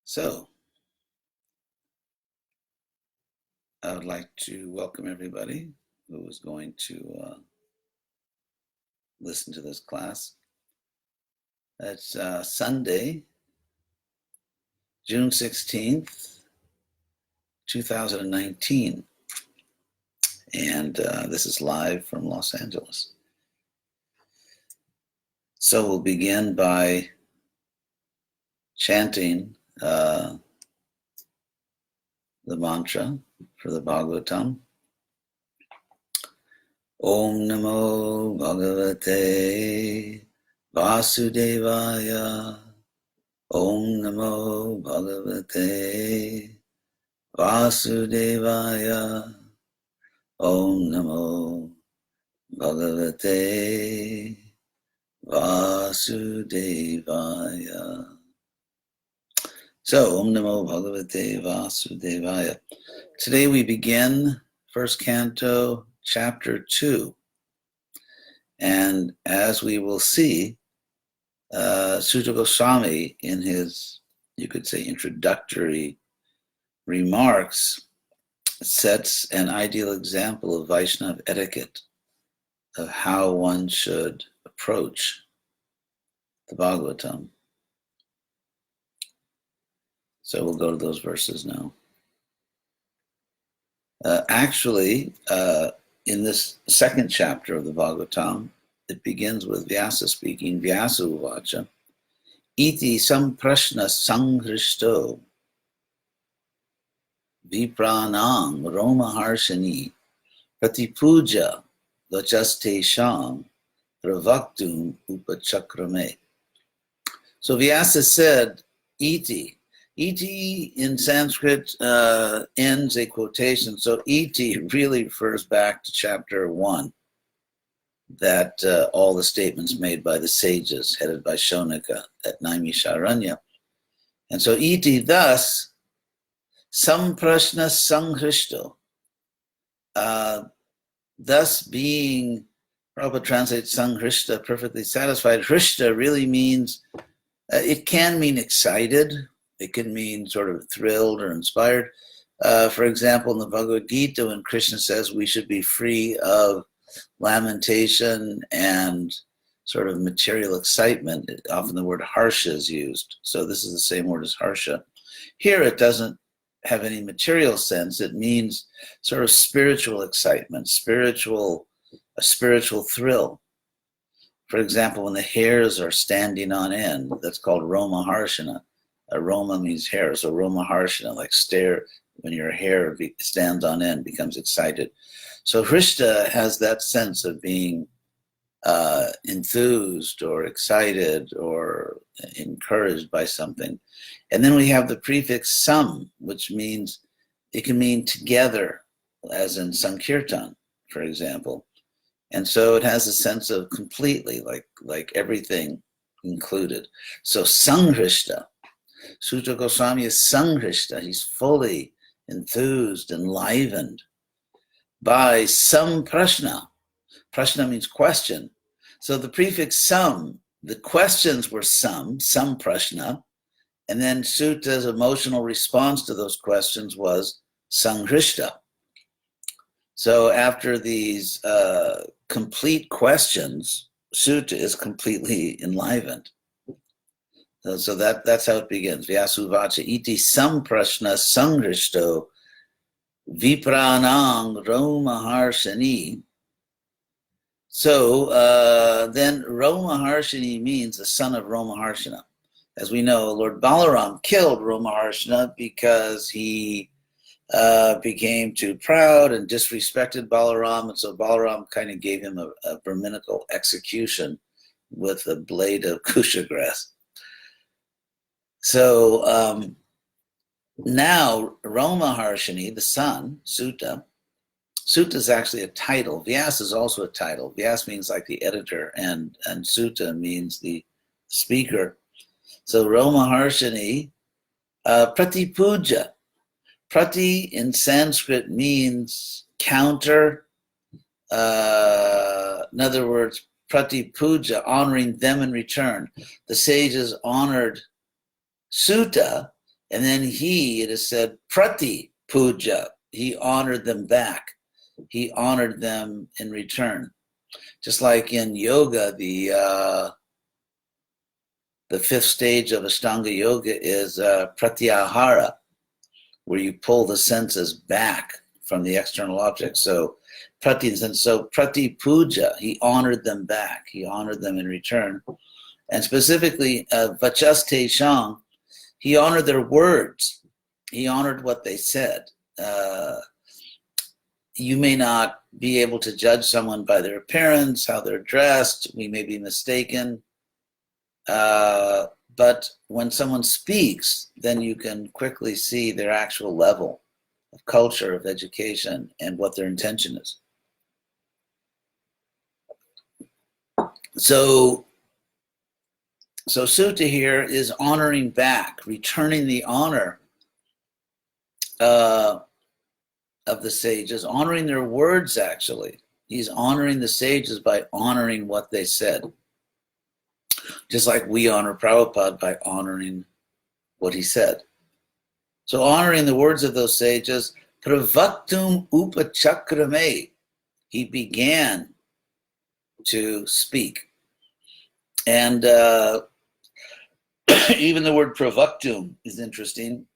So, I would like to welcome everybody who is going to listen to this class. It's Sunday, June 16th, 2019, and this is live from Los Angeles. So we'll begin by chanting the mantra for the Bhagavatam. Om Namo Bhagavate Vasudevaya. Om Namo Bhagavate Vasudevaya. Om Namo Bhagavate Vasudevaya. So, Om Namo Bhagavate Vasudevaya. Today we begin first canto, chapter 2. And as we will see, H.D.Goswami, in his, you could say, introductory remarks, sets an ideal example of Vaishnava etiquette, of how one should approach the Bhagavatam. So we'll go to those verses now. In this second chapter of the Bhagavatam, it begins with Vyasa speaking, Vyasa uvacha, iti samprashna sanghristo vipranang romaharshani pratipuja vachastesham pravaktum upachakrame. So Vyasa said, iti. Iti in Sanskrit ends a quotation. So iti really refers back to chapter 1, that all the statements made by the sages headed by Shaunika at Naimisharanya. And so iti thus, samprashna sanghristo, thus being, Prabhupada translates sanghrishta, perfectly satisfied. Hrishta really means, it can mean excited. It can mean sort of thrilled or inspired. For example, in the Bhagavad Gita, when Krishna says we should be free of lamentation and sort of material excitement, often the word harsha is used. So this is the same word as harsha. Here it doesn't have any material sense. It means sort of spiritual excitement, a spiritual thrill. For example, when the hairs are standing on end, that's called Roma Harshana. Roma means hair, so Roma Harshana, like stare, when your hair stands on end, becomes excited. So Hrishta has that sense of being enthused or excited or encouraged by something. And then we have the prefix sam, which means, it can mean together, as in Sankirtan, for example. And so it has a sense of completely, like everything included. So Sanghrishta, H.D.Goswami is Sanghrishta, he's fully enthused, enlivened by some prashna. Prashna means question. So the prefix sam, the questions were some prashna, and then Suta's emotional response to those questions was Sanghrishta. So after these complete questions, Suta is completely enlivened. So that's how it begins. Vyasuvacha iti samprashna sangrishto vipranang romaharshani. So then Romaharshani means the son of Romaharshana. As we know, Lord Balaram killed Romaharshana because he became too proud and disrespected Balaram, and so Balaram kind of gave him a Brahminical execution with a blade of kusha grass. So now Romaharshani, the son, Suta is actually a title. Vyas is also a title. Vyas means like the editor, and Suta means the speaker. So Romaharshani, pratipuja. Prati in Sanskrit means counter. In other words, Prati Puja, honoring them in return. The sages honored Sutta, and then it is said, Prati Puja, he honored them back. He honored them in return. Just like in yoga, the fifth stage of Ashtanga Yoga is Pratyahara, where you pull the senses back from the external objects. So Prati Puja, he honored them back. He honored them in return. And specifically, Vachaste Shang, he honored their words. He honored what they said. You may not be able to judge someone by their appearance, how they're dressed. We may be mistaken. But when someone speaks, then you can quickly see their actual level of culture, of education, and what their intention is. So Sutta here is honoring back, returning the honor of the sages, honoring their words, actually. He's honoring the sages by honoring what they said. Just like we honor Prabhupada by honoring what he said. So honoring the words of those sages, pravaktum upachakrame, he began to speak. And even the word pravaktum is interesting.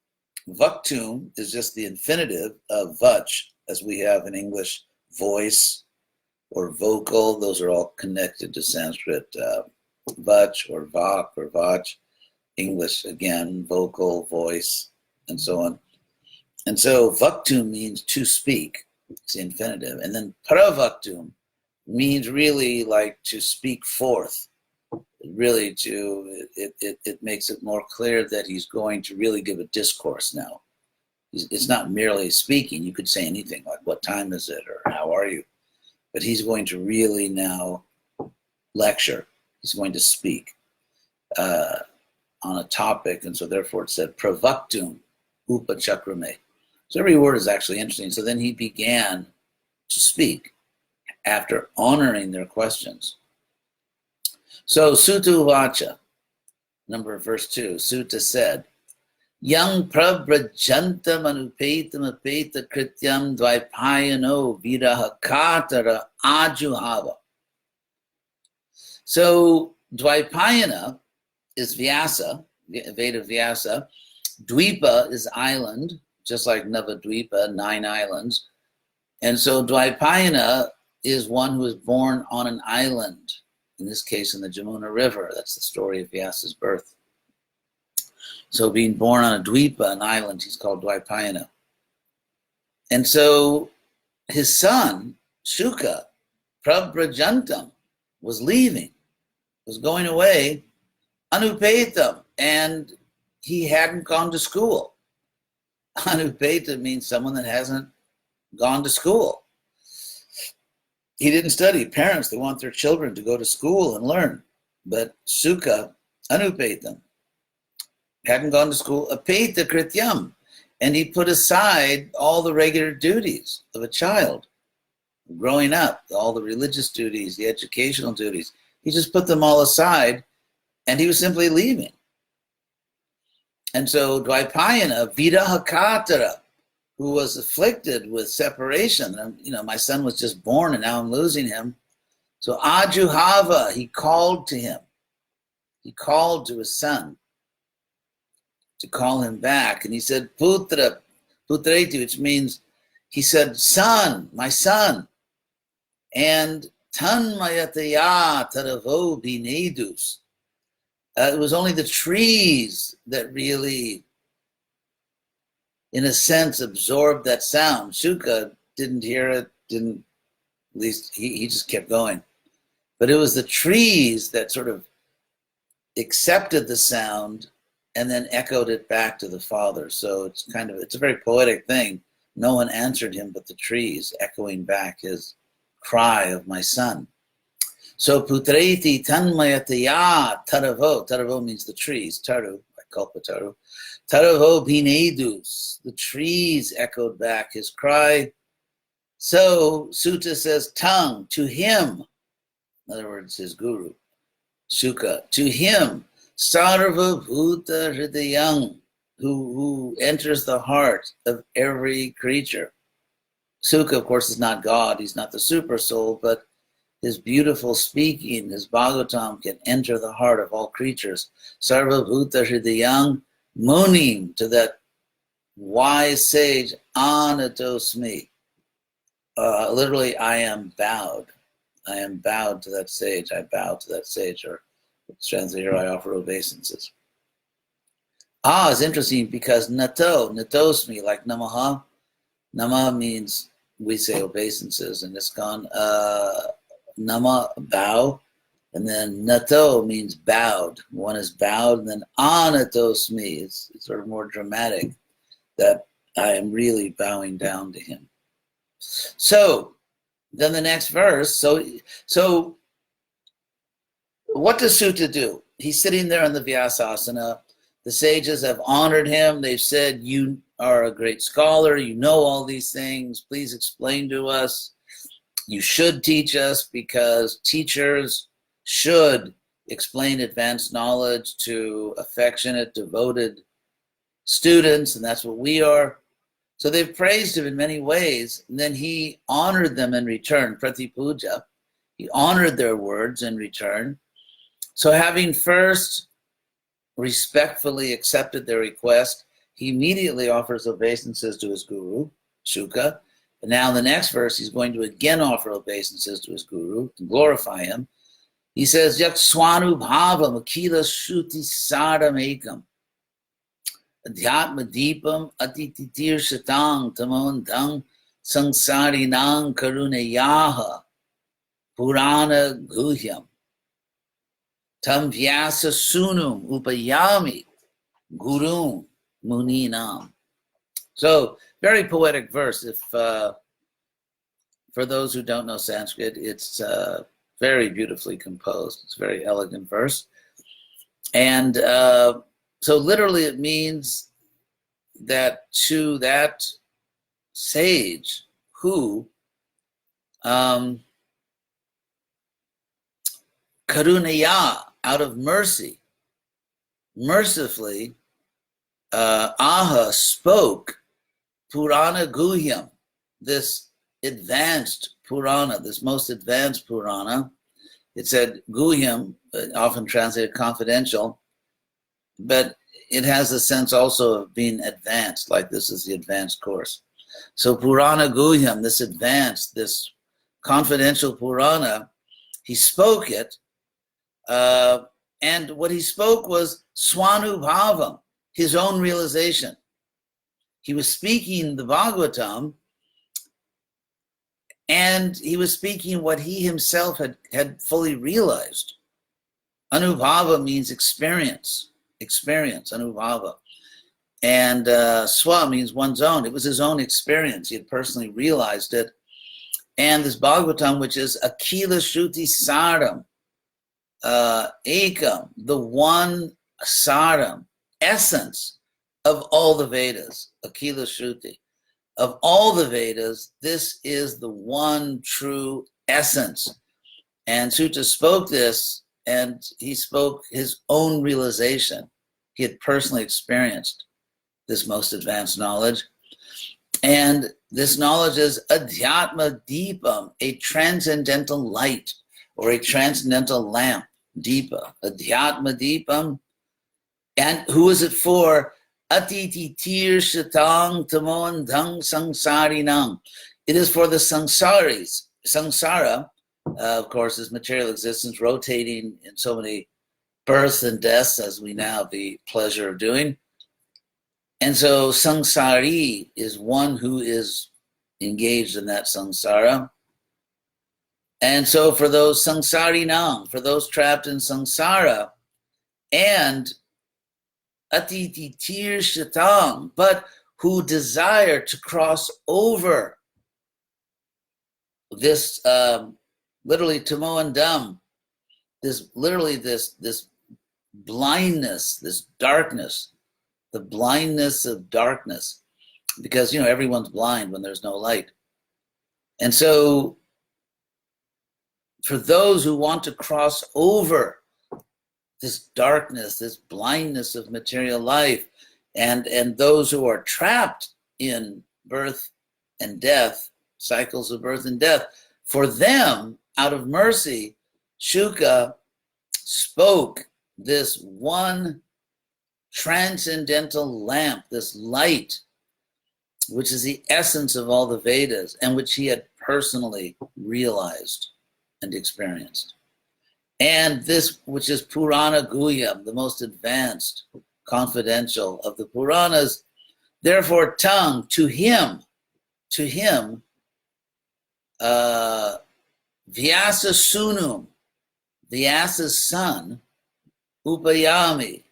Vaktum is just the infinitive of vach, as we have in English, voice or vocal. Those are all connected to Sanskrit. Vach or vak or vach. English, again, vocal, voice, and so on. And so vaktum means to speak. It's the infinitive. And then pravaktum means really like to speak forth. Really it makes it more clear that he's going to really give a discourse now. It's not merely speaking. You could say anything like, what time is it? Or how are you? But he's going to really now lecture. He's going to speak on a topic. And so therefore it said, pravaktum upachakrame. So every word is actually interesting. So then he began to speak after honoring their questions. So Sutta Uvacha, verse 2, Sutta said, Yang prabrajantam anupetam apeta krityam dvaipayano virahakatara ajuhava. So Dvaipayana is Vyasa, Veda Vyasa. Dvipa is island, just like Navadvipa, 9 islands. And so Dvaipayana is one who is born on an island. In this case, in the Jamuna River. That's the story of Vyasa's birth. So being born on a dvipa, an island, he's called Dvaipayana. And so his son, Shuka, Prabrajantam, was leaving, was going away, Anupetam, and he hadn't gone to school. Anupeta means someone that hasn't gone to school. He didn't study. Parents, they want their children to go to school and learn. But Sukha, anupetam, hadn't gone to school, apeta krityam, and he put aside all the regular duties of a child growing up, all the religious duties, the educational duties. He just put them all aside, and he was simply leaving. And so Dvaipayana, Vidahakatara, who was afflicted with separation. And, my son was just born and now I'm losing him. So Ajuhava, he called to him. He called to his son to call him back. And he said, Putra, Putreti, which means, he said, son, my son. And Tanmayataya Taravo Binedus. It was only the trees that really, in a sense, absorbed that sound. Shuka didn't hear it, at least he just kept going. But it was the trees that sort of accepted the sound and then echoed it back to the father. So it's a very poetic thing. No one answered him but the trees, echoing back his cry of my son. So putreti tanmayataya taravo. Taravo means the trees. Taru, like kalpataru. Taravo binedus. The trees echoed back his cry. So Sutta says, tongue, to him, in other words, his guru, Shuka. To him, Sarva Bhuta Hridayang, who enters the heart of every creature. Sukha, of course, is not God. He's not the super soul, but his beautiful speaking, his Bhagavatam can enter the heart of all creatures. Sarva Bhuta Hridayang, Munim, to that wise sage, Anatosmi. Literally, I am bowed. I am bowed to that sage. I bow to that sage, or it's translated here, I offer obeisances. Is interesting because natosmi, like namaha. Nama means we say obeisances, and it's gone. Nama, bow, and then nato means bowed. One is bowed, and then anatosmi. It's sort of more dramatic that I am really bowing down to him. So then the next verse. So what does Sutta do? He's sitting there in the Vyasasana. The sages have honored him. They've said, you are a great scholar. You know all these things. Please explain to us. You should teach us, because teachers should explain advanced knowledge to affectionate, devoted students, and that's what we are. So they've praised him in many ways, and then he honored them in return, pratipuja. He honored their words in return. So having first respectfully accepted their request, he immediately offers obeisances to his guru, Shuka. And now in the next verse, he's going to again offer obeisances to his guru to glorify him. He says, Yak swanu bhavam akila shuti sadam ekam adhyatma deepam atititir shatang tamondang sangsarinang karunayaha purana guhyam tam vyasa sunum upayami gurum muninam. So, very poetic verse. If for those who don't know Sanskrit, it's very beautifully composed. It's a very elegant verse. And so literally it means that to that sage who karunaya, out of mercy, mercifully, Aha spoke Purana Guhyam, this advanced Purana, this most advanced Purana. It said Guhyam, often translated confidential, but it has a sense also of being advanced, like this is the advanced course. So Purana Guhyam, this advanced, this confidential Purana, he spoke it, and what he spoke was Swanubhavam, his own realization. He was speaking the Bhagavatam, and he was speaking what he himself had fully realized. Anubhava means experience, Anubhava. And Swa means one's own. It was his own experience. He had personally realized it. And this Bhagavatam, which is Akila Shruti Saram, Ekam, the one Saram, essence of all the Vedas, Akila Shruti. Of all the Vedas, this is the one true essence. And Sutta spoke this, and he spoke his own realization. He had personally experienced this most advanced knowledge. And this knowledge is Adhyatma Deepam, a transcendental light or a transcendental lamp, Deepa, Adhyatma Deepam. And who is it for? Atiti tir shatang tamon dang sangsarinang. It is for the samsaris. Samsara, of course, is material existence rotating in so many births and deaths, as we now have the pleasure of doing. And so samsari is one who is engaged in that samsara. And so for those samsarinang, for those trapped in samsara, and atiti tir shatang, but who desire to cross over this literally tamo and dam, this literally this blindness, this darkness, the blindness of darkness, because everyone's blind when there's no light. And so for those who want to cross over this darkness, this blindness of material life, and those who are trapped in birth and death, cycles of birth and death, for them, out of mercy, Shuka spoke this one transcendental lamp, this light, which is the essence of all the Vedas, and which he had personally realized and experienced. And this, which is Purana Guhyam, the most advanced, confidential of the Puranas, therefore tongue to him, Vyasa Sunum, Vyasa's son, Upayami,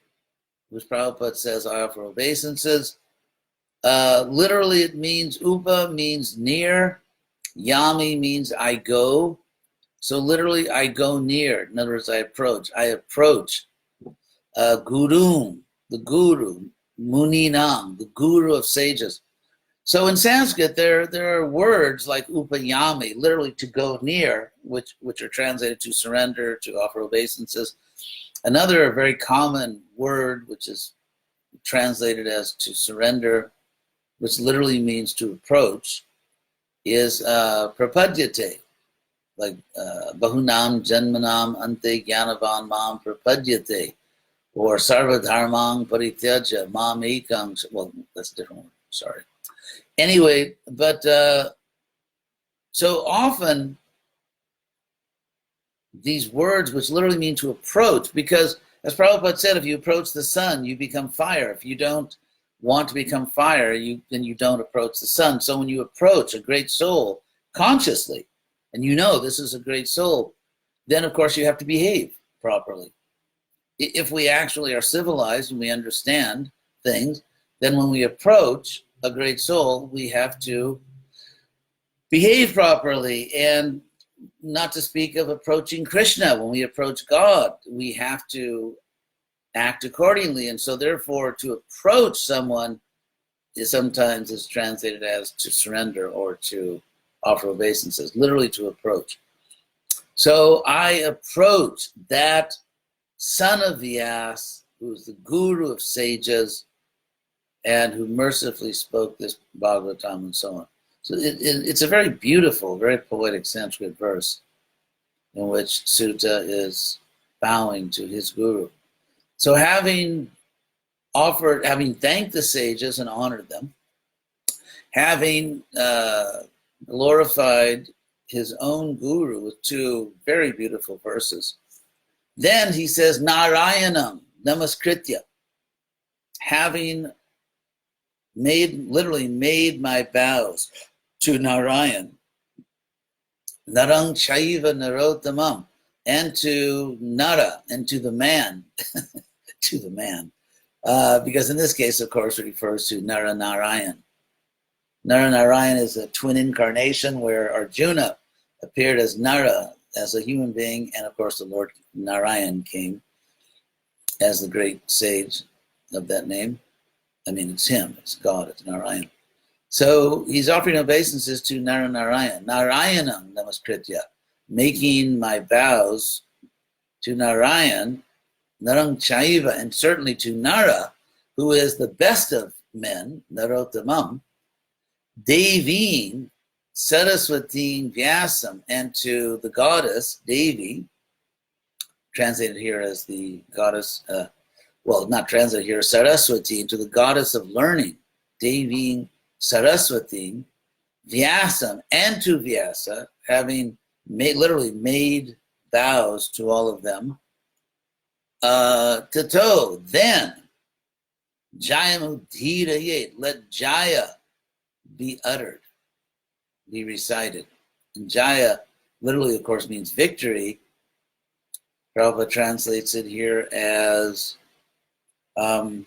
which Prabhupada says I offer obeisances. Literally it means, Upa means near, Yami means I go. So literally I go near. In other words, I approach. Gurum, the guru, Muninam, the guru of sages. So in Sanskrit, there are words like upayami, literally to go near, which are translated to surrender, to offer obeisances. Another very common word, which is translated as to surrender, which literally means to approach, is prapadyate, like bahunam janmanam ante gyanavan mam prapadyate, or sarvadharmang parityaja mam ekam. Well, that's a different one. Sorry. Anyway, but so often these words, which literally mean to approach, because as Prabhupada said, if you approach the sun, you become fire. If you don't want to become fire, then you don't approach the sun. So when you approach a great soul consciously, and you know this is a great soul, then of course you have to behave properly. If we actually are civilized and we understand things, then when we approach a great soul, we have to behave properly. And not to speak of approaching Krishna, when we approach God, we have to act accordingly. And so therefore, to approach someone is sometimes is translated as to surrender or to offer obeisances, literally to approach. So I approach that son of Vyas, who is the guru of sages, and who mercifully spoke this Bhagavatam and so on. So it's a very beautiful, very poetic Sanskrit verse in which Sutta is bowing to his guru. So having thanked the sages and honored them, having glorified his own guru with two very beautiful verses, then he says, Narayanam Namaskritya, having literally made my bows to Narayan, Narang Chaiva Narottamam, and to Nara, and to the man, to the man, because in this case, of course, it refers to Nara Narayan. Nara Narayan is a twin incarnation where Arjuna appeared as Nara, as a human being, and of course the Lord Narayan came as the great sage of that name. I mean, it's him, it's God, it's Narayan. So he's offering obeisances to Nara Narayan. Narayanam Namaskritya, making my vows to Narayan, Narang Chaiva, and certainly to Nara, who is the best of men, Narottamam, Devin, Saraswati Vyasam, and to the goddess, Devi, translated here as the goddess, well, not translated here, Saraswati, to the goddess of learning, Devi Saraswati, Vyasam, and to Vyasa, having literally made vows to all of them. Tato, then, Jayamudhirayet, let Jaya be uttered, be recited. And Jaya literally, of course, means victory. Prabhupada translates it here as the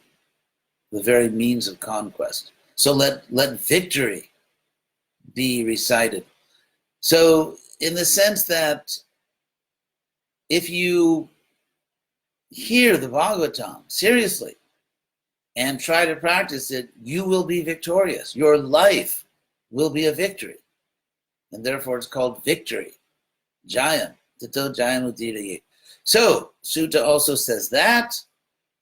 very means of conquest. So let victory be recited. So in the sense that if you hear the Bhagavatam seriously and try to practice it, you will be victorious. Your life will be a victory. And therefore it's called victory, Jayam. tato jayamudiraye. So Sutta also says that.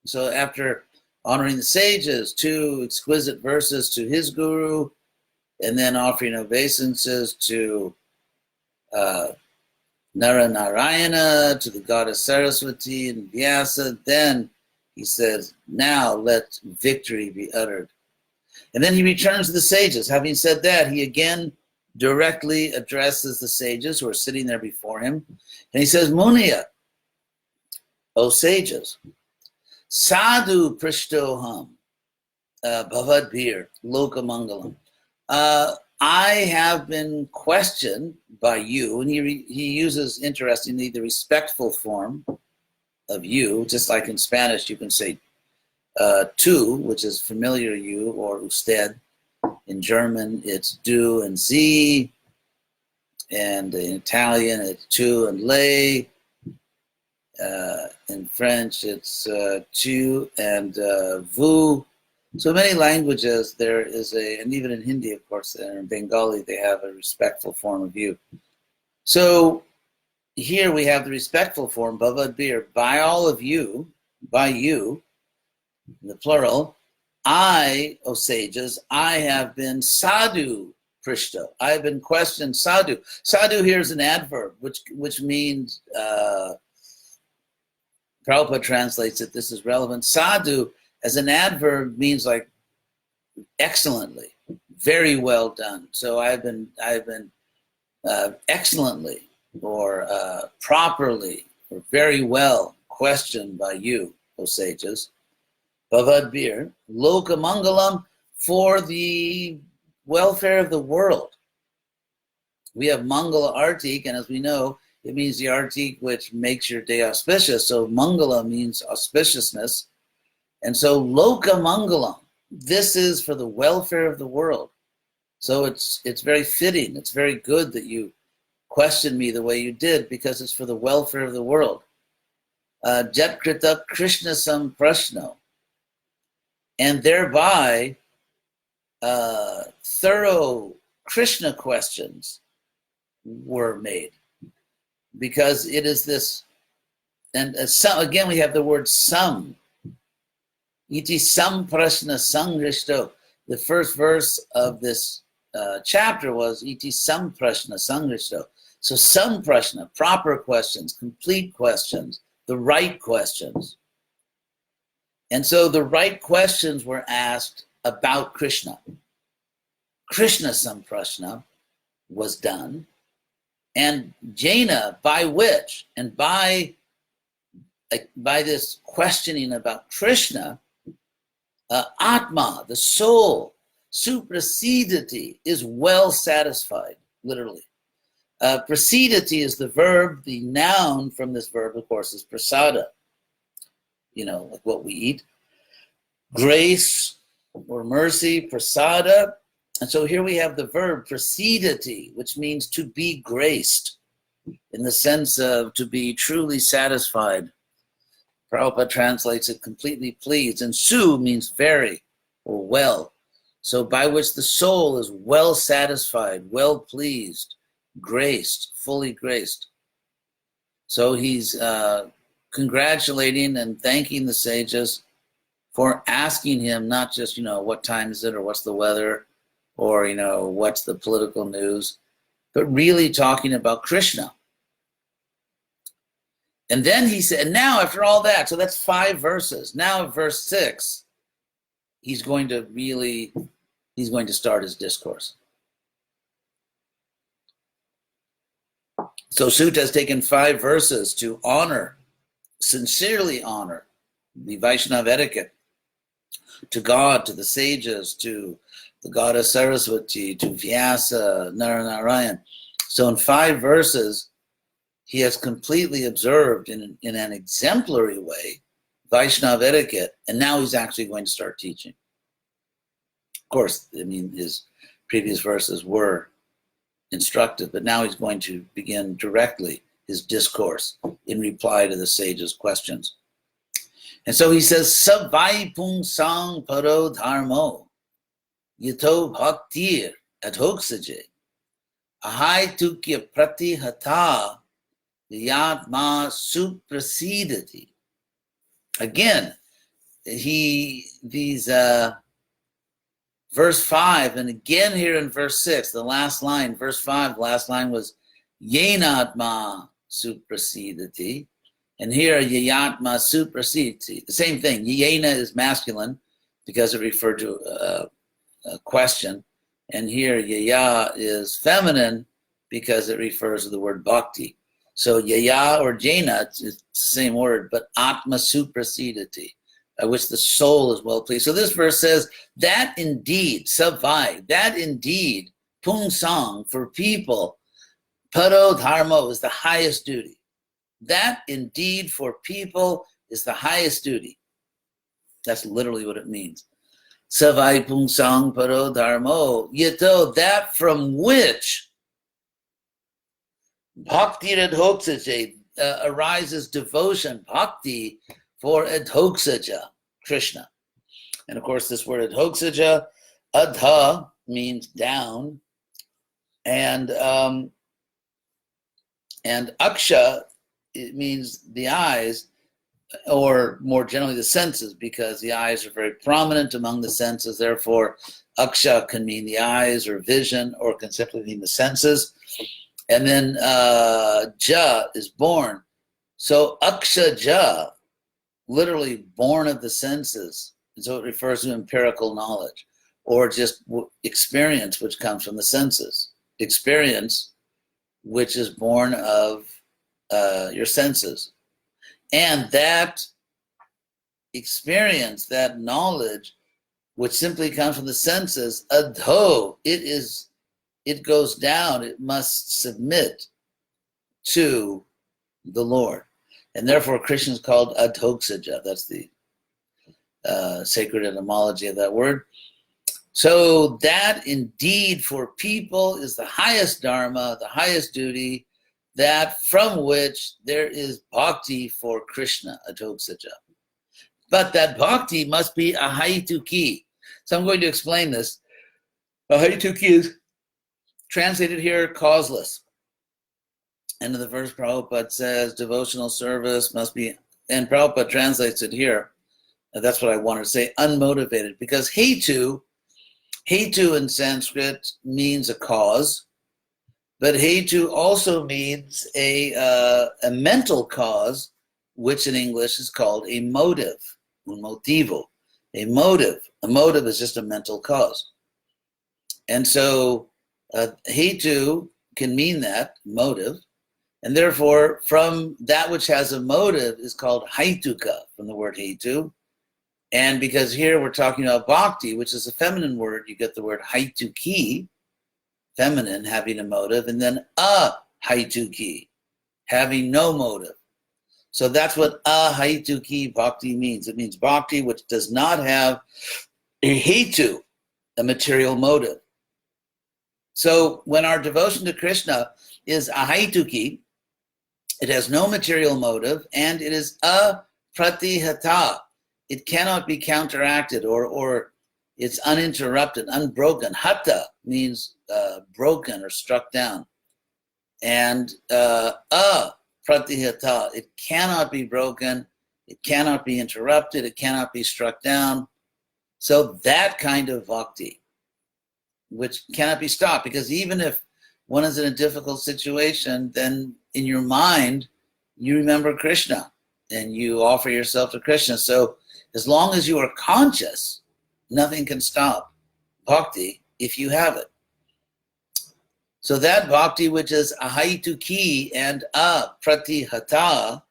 So after honoring the sages, 2 exquisite verses to his guru, and then offering obeisances to Narayana, to the goddess Saraswati and Vyasa, then he says, now let victory be uttered. And then he returns to the sages. Having said that, he again directly addresses the sages who are sitting there before him. And he says, Muniya, O sages, sadhu prishtoham bhavadbhir lokamangalam. I have been questioned by you, and he uses, interestingly, the respectful form of you, just like in Spanish you can say tu, which is familiar you, or usted. In German it's du and sie, and in Italian it's tu and lei. In French it's tu and vous. So many languages there is and even in Hindi, of course, and in Bengali they have a respectful form of you. So here we have the respectful form, bhavadbhir, by all of you, by you, in the plural. I, O sages, I have been sadhu prishto. I have been questioned sadhu. Sadhu here is an adverb, which means, Prabhupada translates it, this is relevant. Sadhu as an adverb means like excellently, very well done. So I've been excellently or properly or very well questioned by you, O sages. Bhavadbhir, loka mangalam, for the welfare of the world. We have mangala artik, and as we know, it means the artik which makes your day auspicious. So mangala means auspiciousness. And so loka mangalam, this is for the welfare of the world. So it's very fitting, it's very good that you questioned me the way you did, because it's for the welfare of the world. Jatkrita Krishna samprashno, and thereby thorough Krishna questions were made, because it is this, and again we have the word sam. Iti sam prashna sangrishto. The first verse of this chapter was iti sam prashna sangrishto. So sam prashna, proper questions, complete questions, the right questions. And so the right questions were asked about Krishna. Krishna samprashna was done, and Jaina, by which, and by this questioning about Krishna, Atma, the soul, suprasidati, is well satisfied, literally. Prasidati is the verb, the noun from this verb, of course, is prasada, like what we eat. Grace or mercy, prasada. And so here we have the verb prasidati, which means to be graced, in the sense of to be truly satisfied. Prabhupada translates it completely pleased. And su means very or well. So by which the soul is well satisfied, well pleased, graced, fully graced. So he's congratulating and thanking the sages for asking him not just, what time is it, or what's the weather, or, what's the political news, but really talking about Krishna. And then he said, now after all that, so that's 5 verses. Now verse 6, he's going to start his discourse. So Sutta has taken 5 verses to sincerely honor the Vaishnava etiquette to God, to the sages, to the goddess Saraswati, to Vyasa, Narayana. So in 5 verses, he has completely observed in an exemplary way Vaishnava etiquette, and now he's actually going to start teaching. Of course, his previous verses were instructive, but now he's going to begin directly his discourse in reply to the sages' questions. And so he says, Savai pung sang paro dharmo, yato bhaktir adhoksaje, ahai tukya prati hata, Yatma suprasidati. Again, verse 5, and again here in verse 6, the last line, verse 5, the last line was Yenatma suprasidati. And here, Yayatma suprasidati. The same thing. Yena is masculine because it referred to a question. And here, Yaya is feminine because it refers to the word bhakti. So Yaya or Jena, it's the same word, but Atma suprasidati, by which the soul is well pleased. So this verse says, that indeed, savai, that indeed, pungsang, for people, paro dharma is the highest duty. That indeed for people is the highest duty. That's literally what it means. Savai pungsang paro dharmo, yato, that from which bhakti adhoksaja, arises devotion, bhakti, for adhoksaja, Krishna. And of course, this word adhoksaja, adha means down, and aksha, it means the eyes, or more generally the senses, because the eyes are very prominent among the senses. Therefore, aksha can mean the eyes or vision, or can simply mean the senses. And then ja is born. So aksha ja, literally born of the senses. And so it refers to empirical knowledge, or just experience, which comes from the senses. Experience, which is born of your senses. And that experience, that knowledge, which simply comes from the senses, adho, it goes down, it must submit to the Lord. And therefore Krishna is called adhoksaja. That's the sacred etymology of that word. So that indeed for people is the highest dharma, the highest duty, that from which there is bhakti for Krishna, adhoksaja. But that bhakti must be a haituki. So I'm going to explain this. A haituki is translated here, causeless. End of the verse, Prabhupada says, devotional service must be, and Prabhupada translates it here. And that's what I wanted to say, unmotivated. Because hetu in Sanskrit means a cause, but hetu also means a mental cause, which in English is called a motive, un motivo, a motive. A motive is just a mental cause. And so hetu can mean that, motive, and therefore from that which has a motive is called haituka, from the word hetu. And because here we're talking about bhakti, which is a feminine word, you get the word haituki, feminine, having a motive, and then a haituki, having no motive. So that's what a haituki bhakti means. It means bhakti which does not have a hetu, a material motive. So when our devotion to Krishna is a haituki, it has no material motive, and it is a pratihata. It cannot be counteracted, or it's uninterrupted, unbroken. Hata means broken or struck down. And a pratihata, it cannot be broken, it cannot be interrupted, it cannot be struck down. So that kind of bhakti, which cannot be stopped, because even if one is in a difficult situation, then in your mind, you remember Krishna and you offer yourself to Krishna. So as long as you are conscious, nothing can stop bhakti if you have it. So that bhakti, which is a haituki and a pratihata,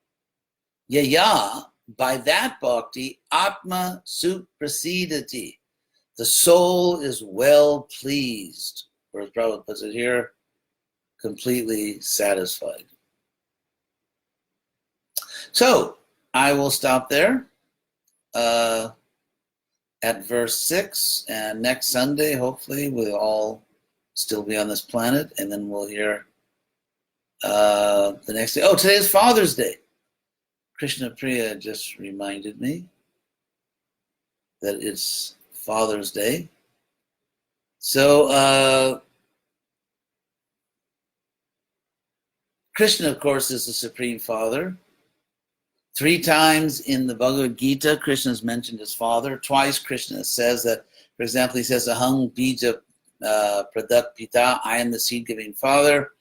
yaya, by that bhakti, atma suprasidati, the soul is well pleased, or as Prabhupada puts it here, completely satisfied. So I will stop there at verse 6, and next Sunday, hopefully, we'll all still be on this planet, and then we'll hear the next day. Oh, today is Father's Day. Krishna Priya just reminded me that it's Father's Day. So Krishna, of course, is the Supreme Father. 3 times in the Bhagavad Gita, Krishna is mentioned as Father. Twice Krishna says that, for example, he says, Aham bija pradak pita, I am the seed-giving Father.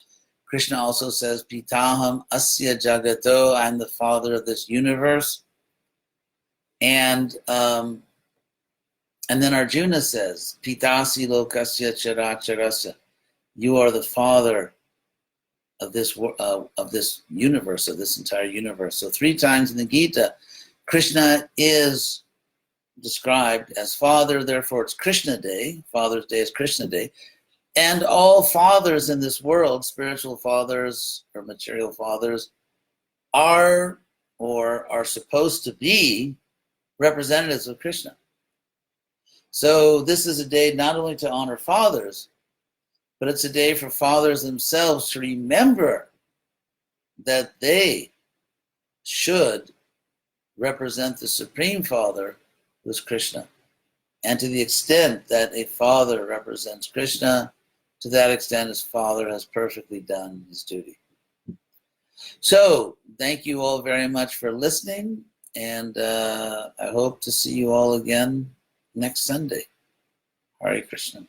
Krishna also says, Pitaham asya jagato, I am the Father of this universe. And then Arjuna says, Pitasi lokasya characharasya, you are the Father of this universe, of this entire universe. So 3 times in the Gita, Krishna is described as Father, therefore it's Krishna Day. Father's Day is Krishna Day. And all fathers in this world, spiritual fathers or material fathers, are or are supposed to be representatives of Krishna. So this is a day not only to honor fathers, but it's a day for fathers themselves to remember that they should represent the Supreme Father, who is Krishna. And to the extent that a father represents Krishna, to that extent his father has perfectly done his duty. So, thank you all very much for listening, and I hope to see you all again next Sunday. Hare Krishna.